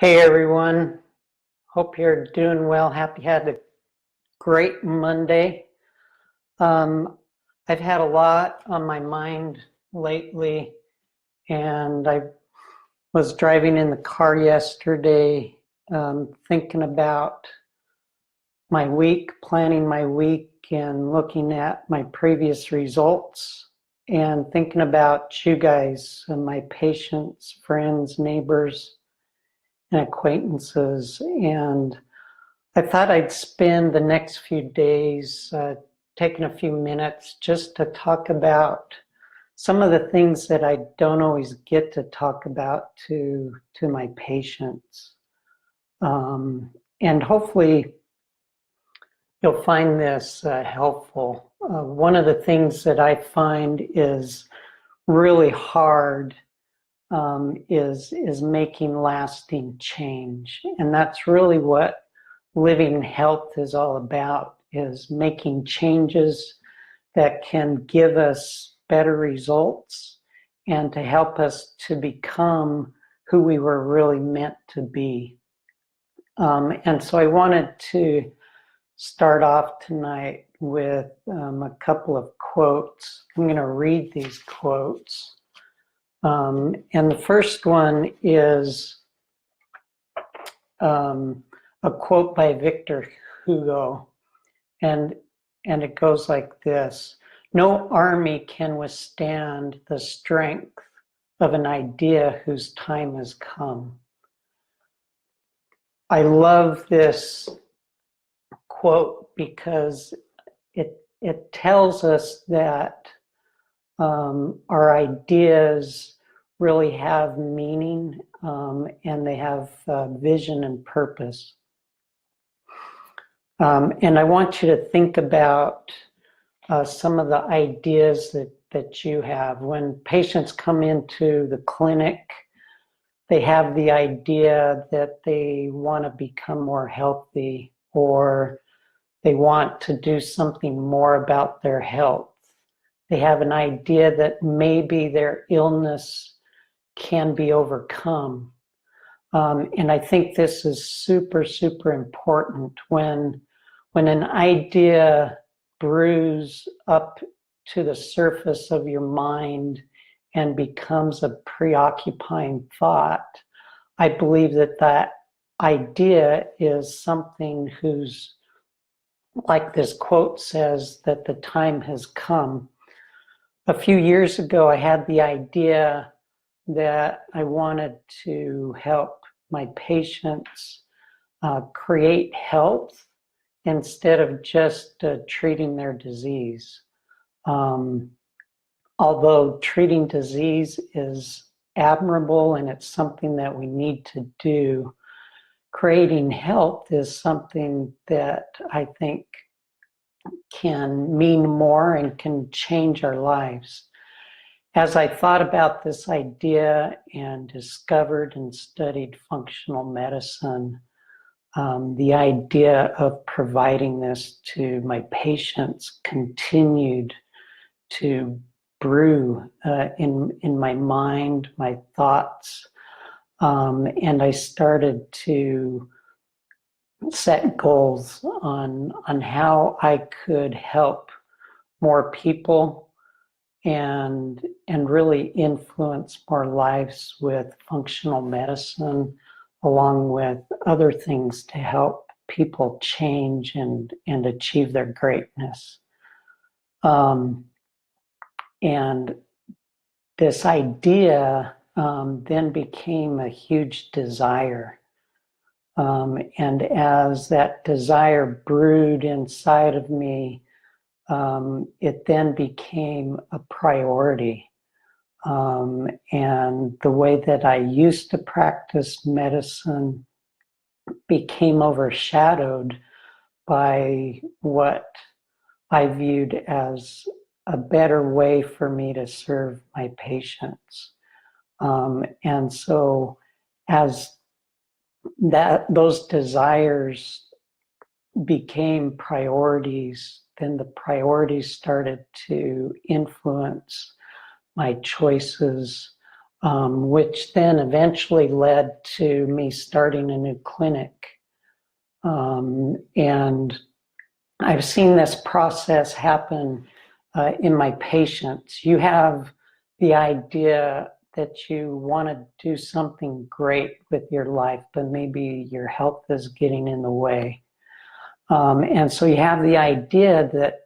Hey everyone, hope you're doing well. Happy had a great Monday. Um, I've had a lot on my mind lately, and I was driving in the car yesterday, thinking about my week, planning my week, and looking at my previous results, and thinking about you guys and my patients, friends, neighbors, and acquaintances. And I thought I'd spend the next few days taking a few minutes just to talk about some of the things that I don't always get to talk about to my patients. And hopefully you'll find this helpful. One of the things that I find is really hard is making lasting change. And that's really what living health is all about, is making changes that can give us better results and to help us to become who we were really meant to be. And so I wanted to start off tonight with a couple of quotes. I'm going to read these quotes. And the first one is a quote by Victor Hugo, and it goes like this: "No army can withstand the strength of an idea whose time has come." I love this quote because it tells us that our ideas really have meaning, and they have vision and purpose. And I want you to think about some of the ideas that you have. When patients come into the clinic, they have the idea that they want to become more healthy, or they want to do something more about their health. They have an idea that maybe their illness can be overcome. And I think this is super, super important when an idea brews up to the surface of your mind and becomes a preoccupying thought. I believe that idea is something whose, like this quote says, that the time has come. A few years ago, I had the idea that I wanted to help my patients create health instead of just treating their disease. Although treating disease is admirable and it's something that we need to do, creating health is something that I think can mean more and can change our lives. As I thought about this idea and discovered and studied functional medicine, the idea of providing this to my patients continued to brew in my mind, my thoughts, and I started to set goals on how I could help more people and really influence more lives with functional medicine, along with other things to help people change and achieve their greatness. And this idea then became a huge desire. And as that desire brewed inside of me, it then became a priority. And the way that I used to practice medicine became overshadowed by what I viewed as a better way for me to serve my patients. And so as those desires became priorities, then the priorities started to influence my choices, which then eventually led to me starting a new clinic. And I've seen this process happen in my patients. You have the idea that you want to do something great with your life, but maybe your health is getting in the way. And so you have the idea that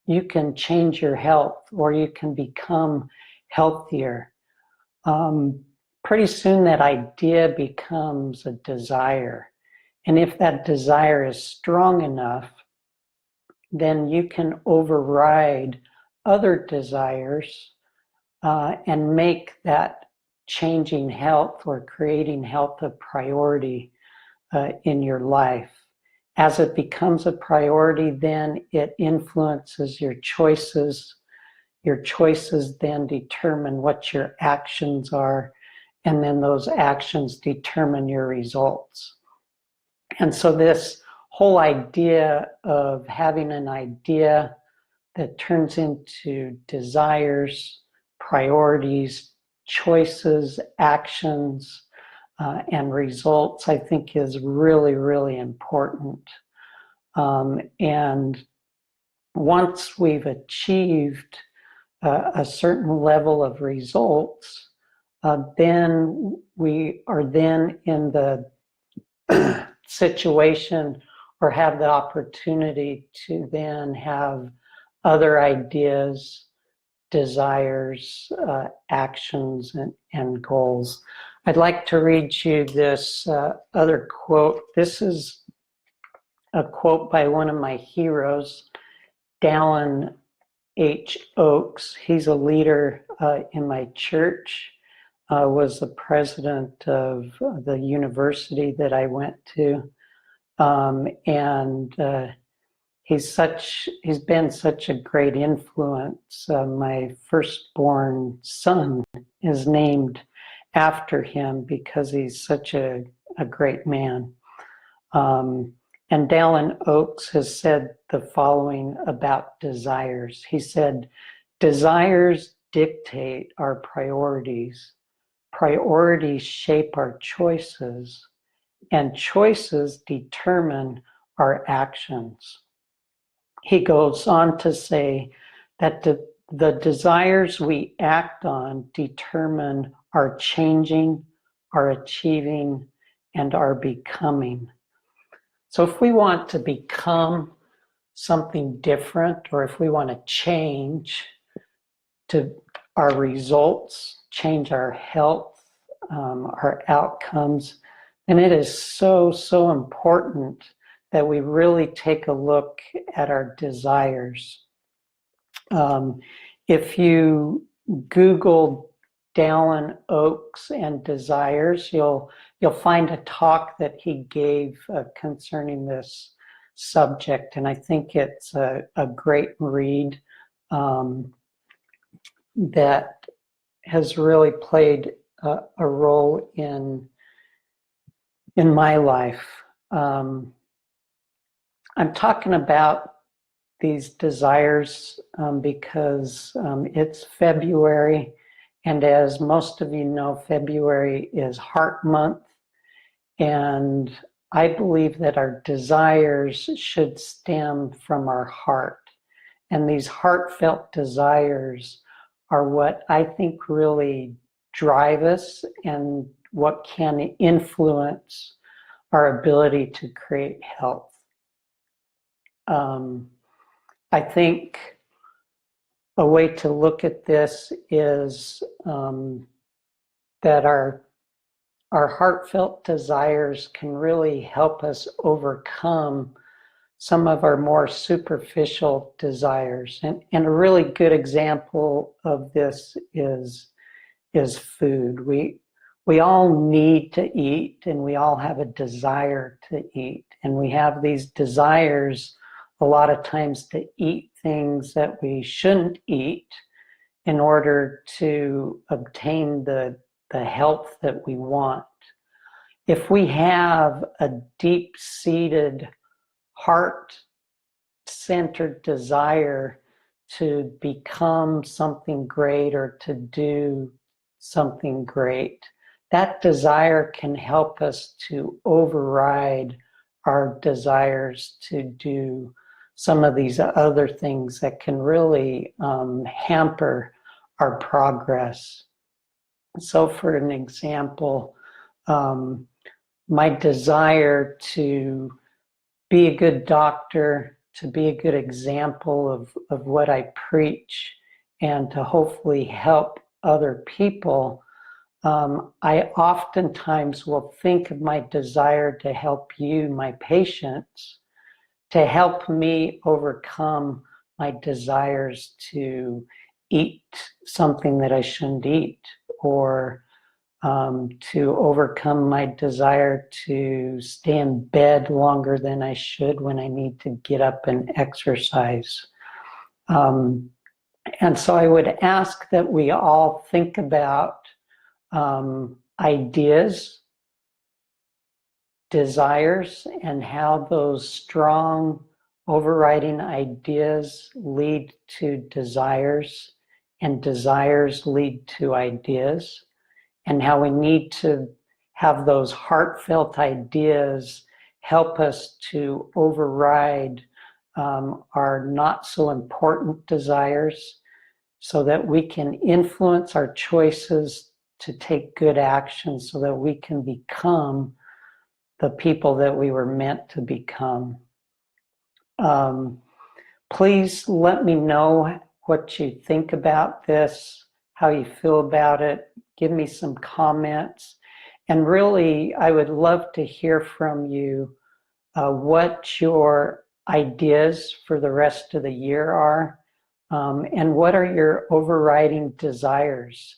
you can change your health or you can become healthier. Pretty soon that idea becomes a desire. And if that desire is strong enough, then you can override other desires and make that changing health or creating health a priority in your life. As it becomes a priority, then it influences your choices. Your choices then determine what your actions are, and then those actions determine your results. And so this whole idea of having an idea that turns into desires, priorities, choices, actions, and results, I think is really, really important. And once we've achieved a certain level of results, then we are then in the situation or have the opportunity to then have other ideas, desires, actions, and goals. I'd like to read you this other quote. This is a quote by one of my heroes, Dallin H. Oakes. He's a leader in my church, was the president of the university that I went to. And he's been such a great influence. My firstborn son is named after him because he's such a great man. And Dallin Oakes has said the following about desires. He said, desires dictate our priorities. Priorities shape our choices, and choices determine our actions. He goes on to say that the desires we act on determine our changing, our achieving, and our becoming. So if we want to become something different, or if we want to change to our results, change our health, our outcomes, then it is so, so important that we really take a look at our desires. If you Google Dallin Oakes and desires, you'll find a talk that he gave concerning this subject, and I think it's a great read that has really played a role in my life. I'm talking about these desires because it's February, and as most of you know, February is Heart Month, and I believe that our desires should stem from our heart. And these heartfelt desires are what I think really drive us and what can influence our ability to create health. I think a way to look at this is that our heartfelt desires can really help us overcome some of our more superficial desires. And a really good example of this is food. We all need to eat, and we all have a desire to eat. And we have these desires a lot of times to eat things that we shouldn't eat in order to obtain the health that we want. If we have a deep-seated heart-centered desire to become something great or to do something great. That desire can help us to override our desires to do some of these other things that can really hamper our progress. So for an example, my desire to be a good doctor, to be a good example of what I preach, and to hopefully help other people, I oftentimes will think of my desire to help you, my patients, to help me overcome my desires to eat something that I shouldn't eat, or to overcome my desire to stay in bed longer than I should when I need to get up and exercise. And so I would ask that we all think about ideas, desires, and how those strong overriding ideas lead to desires, and desires lead to ideas, and how we need to have those heartfelt ideas help us to override our not so important desires, so that we can influence our choices to take good action, so that we can become the people that we were meant to become. Please let me know what you think about this, how you feel about it. Give me some comments. And really, I would love to hear from you what your ideas for the rest of the year are, and what are your overriding desires.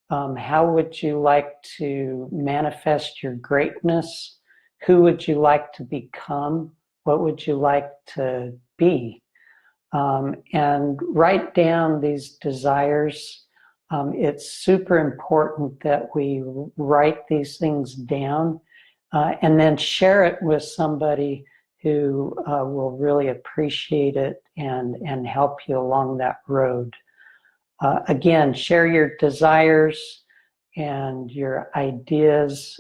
How would you like to manifest your greatness? Who would you like to become? What would you like to be? And write down these desires. It's super important that we write these things down, and then share it with somebody who will really appreciate it and help you along that road. Again, share your desires and your ideas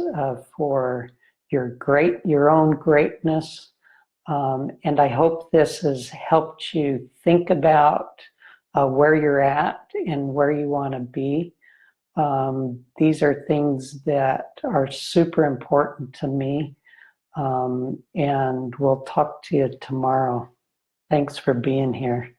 for your own greatness. And I hope this has helped you think about where you're at and where you want to be. These are things that are super important to me. And we'll talk to you tomorrow. Thanks for being here.